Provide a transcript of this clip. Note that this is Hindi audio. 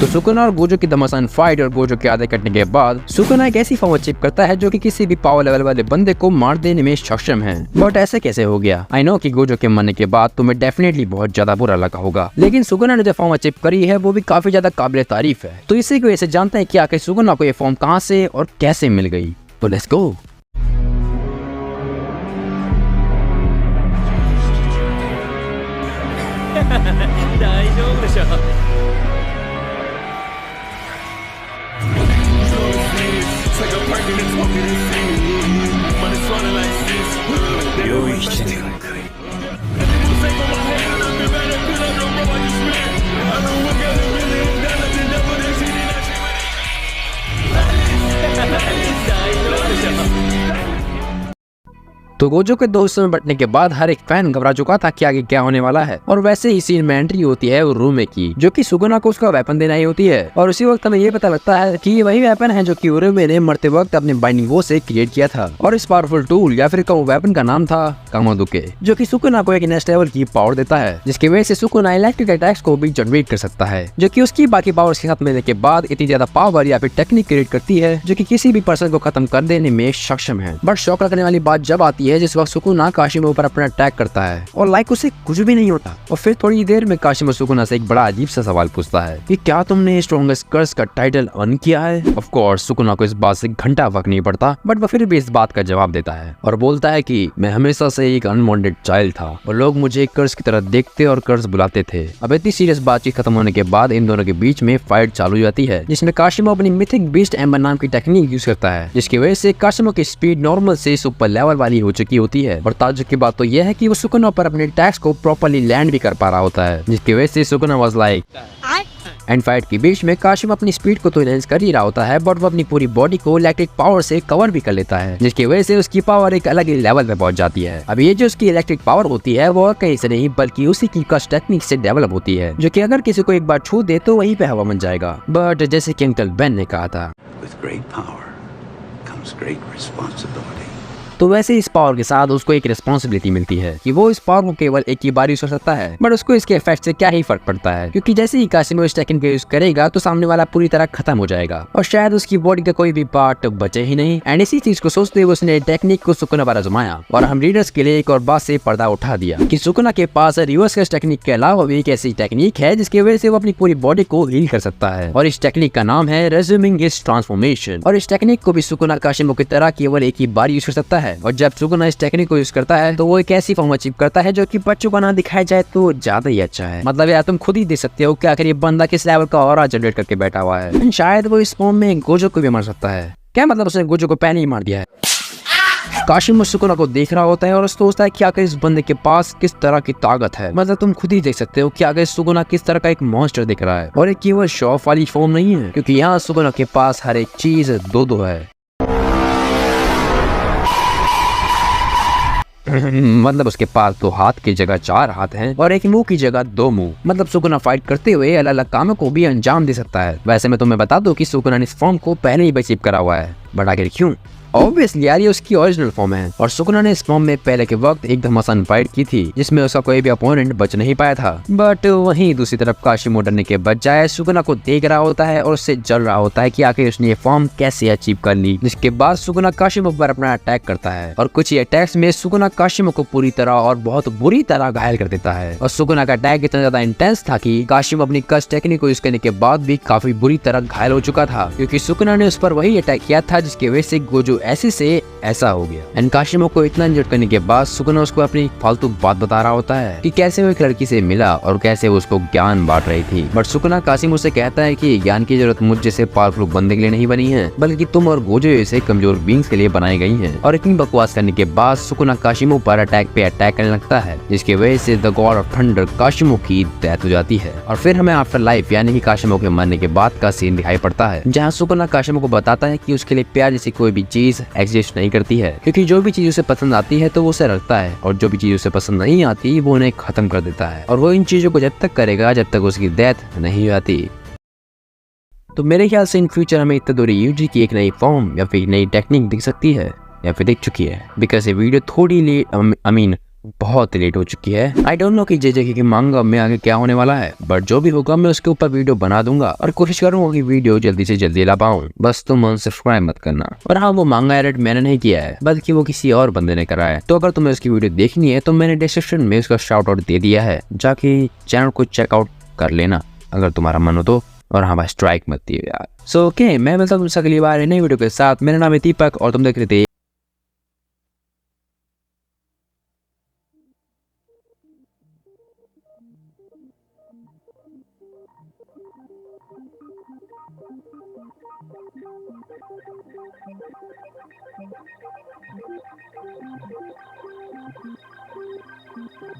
तो सुकुना और गोजो की घमासान फाइट और गोजो के आधे कटने के बाद सुकुना एक ऐसी फॉर्म अचीव करता है जो कि किसी भी पावर लेवल वाले बंदे को मार देने में सक्षम है। बट ऐसे कैसे हो गया? आई नो कि गोजो के मरने के बाद तुम्हें डेफिनेटली बहुत ज्यादा बुरा लगा होगा, लेकिन सुकुना ने जो फॉर्म अचीव करी है वो भी काफी ज्यादा काबिल तारीफ है। तो इसी की वजह से जानते हैं कि आखिर सुकुना को ये फॉर्म कहाँ से और कैसे मिल गई। तो लेट्स गो। तो गोजो के दो हिस्सों में बंटने के बाद हर एक फैन घबरा चुका था कि आगे क्या होने वाला है। और वैसे ही सीन में एंट्री होती है उरुमे की, जो कि सुकुना को उसका वेपन देना ही होती है। और उसी वक्त हमें ये पता लगता है कि ये वही वेपन है जो कि उरुमे ने मरते वक्त अपने बाइंडिंग वो से क्रिएट किया था। और इस पावरफुल टूल या फिर वेपन का नाम था कामादुके, जो कि सुकुना को एक नेक्स्ट लेवल की पावर देता है, जिसकी वजह से सुकुना इलेक्ट्रिक अटैक्स को भी जनरेट कर सकता है, जो कि उसकी बाकी पावर्स के साथ मिलने के बाद इतनी ज्यादा पावर या फिर टेक्निक क्रिएट करती है जो कि किसी भी पर्सन को खत्म कर देने में सक्षम है। बट शॉक लगने वाली बात जब आती है जिस वक्त सुकुना काशिमा ऊपर अपना अटैक करता है और लाइक उसे कुछ भी नहीं होता। और फिर थोड़ी देर में काशिमा सुकुना से एक बड़ा अजीब सा सवाल पूछता है कि क्या तुमने स्ट्रॉन्गेस्ट कर्स का टाइटल अर्न किया है? ऑफ कोर्स सुकुना को इस बात से घंटा फर्क नहीं पड़ता, बट वह फिर भी इस बात का जवाब देता है और बोलता है कि मैं हमेशा से एक अनवांटेड चाइल्ड था और लोग मुझे एक कर्स की तरह देखते और कर्स बुलाते थे। अब इतनी सीरियस बातचीत खत्म होने के बाद इन दोनों के बीच में फाइट चालू हो जाती है, जिसमें काशिमा अपनी मिथिक बीस्ट एम्बर नाम की टेक्निक यूज करता है, जिसकी वजह से काशिमा की स्पीड नॉर्मल से सुपर लेवल वाली हो चुकी होती है। और ताज्जुब की बात तो यह है कि वो सुकुना पर अपने अटैक्स को प्रॉपर्ली लैंड भी कर पा रहा होता है, जिसकी वजह से Sukuna was like and fight के बीच में काशिमा अपनी स्पीड को तो एनहांस कर ही रहा होता है, बट वो अपनी पूरी बॉडी को इलेक्ट्रिक पावर से कवर भी कर लेता है, जिसकी वजह से उसकी पावर एक अलग ही लेवल पे पहुंच जाती है। अब ये जो उसकी इलेक्ट्रिक पावर होती है वो कहीं से नहीं बल्कि उसी की कस्ट टेक्निक से डेवलप होती है, जो कि अगर किसी को एक बार छू दे तो वहीं पे हवा बन जाएगा। बट जैसे कि अंकल बेन ने कहा था, तो वैसे इस पावर के साथ उसको एक रिस्पॉन्सिबिलिटी मिलती है कि वो इस पावर को केवल एक ही बार यूज कर सकता है। बट उसको इसके इफेक्ट से क्या ही फर्क पड़ता है, क्योंकि जैसे ही काशिमा इस टेक्निक को यूज करेगा तो सामने वाला पूरी तरह खत्म हो जाएगा और शायद उसकी बॉडी का कोई भी पार्ट बचे ही नहीं। एंड इसी चीज को सोचते हुए उसने टेक्निक को सुकुना पर आजमाया और हम रीडर्स के लिए एक और बात से पर्दा उठा दिया कि सुकुना के पास रिवर्स कस्ट टेक्निक के अलावा भी एक ऐसी टेक्निक है जिसकी वजह से वो अपनी पूरी बॉडी को हील कर सकता है। और इस टेक्निक का नाम है रेज्यूमिंग हिज ट्रांसफॉर्मेशन। और इस टेक्निक को भी सुकुना काशिमा की तरह केवल एक ही बार यूज कर सकता है। और जब सुकुना इस टेक्निक को यूज करता है तो वो एक ऐसी फॉर्म अचीव करता है जो कि बच्चों को ना दिखाया जाए तो ज्यादा ही अच्छा है। मतलब यार तुम खुद ही देख सकते हो कि आखिर ये बंदा किस लेवल का ऑरा जनरेट करके बैठा हुआ है। शायद वो इस फॉर्म में गोजो को भी मार सकता है। क्या मतलब उसने गोजो को पहले ही मार दिया है। काशिमा सुकुना को देख रहा होता है और सोचता है कि आखिर इस बंदे के पास किस तरह की ताकत है। मतलब तुम खुद ही देख सकते हो कि आखिर सुकुना किस तरह का एक मॉन्स्टर दिख रहा है और ये केवल शो ऑफ वाली फॉर्म नहीं है, क्योंकि यहाँ सुकुना के पास हर एक चीज दो है। मतलब उसके पास 2 हाथ की जगह 4 हाथ हैं और एक मुंह की जगह 2 मुंह। मतलब सुकुना फाइट करते हुए अलग अलग कामों को भी अंजाम दे सकता है। वैसे मैं तुम्हें बता दूं कि सुकुना ने इस फॉर्म को पहले ही अचीव करा हुआ है, बट आखिर क्यों? ऑब्वियसली यार ये उसकी ओरिजिनल फॉर्म है और सुकुना ने इस फॉर्म में पहले के वक्त एक घमासान फाइट की थी जिसमें उसका कोई भी अपोनेंट बच नहीं पाया था। बट वहीं दूसरी तरफ काशिमा डरने के बजाय सुकुना को देख रहा होता है और उससे जल रहा होता है कि आखिर उसने ये फॉर्म कैसे अचीव कर ली। जिसके बाद सुकुना काशिमा पर अपना अटैक करता है और कुछ ही अटैक्स में सुकुना काशिमा को पूरी तरह और बहुत बुरी तरह घायल कर देता है। और सुकुना का अटैक इतना ज्यादा इंटेंस था कि काशिमा अपनी कस्ट टेक्निक को यूज करने के बाद भी काफी बुरी तरह घायल हो चुका था, क्योंकि सुकुना ने उस पर वही अटैक किया था जिसकी वजह से गोजो ऐसी से ऐसा हो गया। एंड काशिमा को इतना इंजर्ड करने के बाद सुकुना उसको अपनी फालतू बात बता रहा होता है कि कैसे वो एक लड़की से मिला और कैसे वो उसको ज्ञान बांट रही थी। बट सुकुना काशिमा से कहता है कि ज्ञान की जरूरत मुझ जैसे पावरफुल बंदे के लिए नहीं बनी है, बल्कि तुम और गोजो जैसे कमजोर बींग्स के लिए बनाई गई है। और इतनी बकवास करने के बाद सुकुना काशिमा पर अटैक पे अटैक करने लगता है, जिसकी वजह से द गॉड ऑफ थंडर काशिमा की डेथ हो जाती है। और फिर हमें आफ्टर लाइफ यानी कि काशिमा के मरने के बाद का सीन दिखाई पड़ता है, जहाँ सुकुना काशिमा को बताता है कि उसके लिए प्यार जैसी कोई भी चीज एग्जिस्ट नहीं करती है, क्योंकि जो भी चीज उसे पसंद आती है तो वो उसे रखता है और जो भी चीज उसे पसंद नहीं आती वो उन्हें खत्म कर देता है। और वो इन चीजों को जब तक करेगा जब तक उसकी डेथ नहीं आती। तो मेरे ख्याल से इन फ्यूचर हमें इत्तादोरी यूजी की एक नई फॉर्म या फिर नई टेक्निक दिख सकती है या फिर दिख चुकी है, बिकॉज ये वीडियो थोड़ी लेट बहुत लेट हो चुकी है। आई डोंट नो कि जे के मांगा में आगे क्या होने वाला है, बट जो भी होगा मैं उसके ऊपर वीडियो बना दूंगा और कोशिश करूंगा कि वीडियो जल्दी से जल्दी ला पाऊं। बस तुम अनसब्सक्राइब मत करना। और हाँ, वो मांगा एडिट मैंने नहीं किया है, बल्कि वो किसी और बंदे ने करा है। तो अगर तुम्हें उसकी वीडियो देखनी है तो मैंने डिस्क्रिप्शन में उसका शाउट आउट दे दिया है, जाके चैनल को चेकआउट कर लेना अगर तुम्हारा मन हो तो। और हाँ भाई, स्ट्राइक मत दिए यार। सो ओके, मैं मिलता हूँ तुमसे अगली बार नई वीडियो के साथ। मेरा नाम है दीपक और तुम देख रहे थे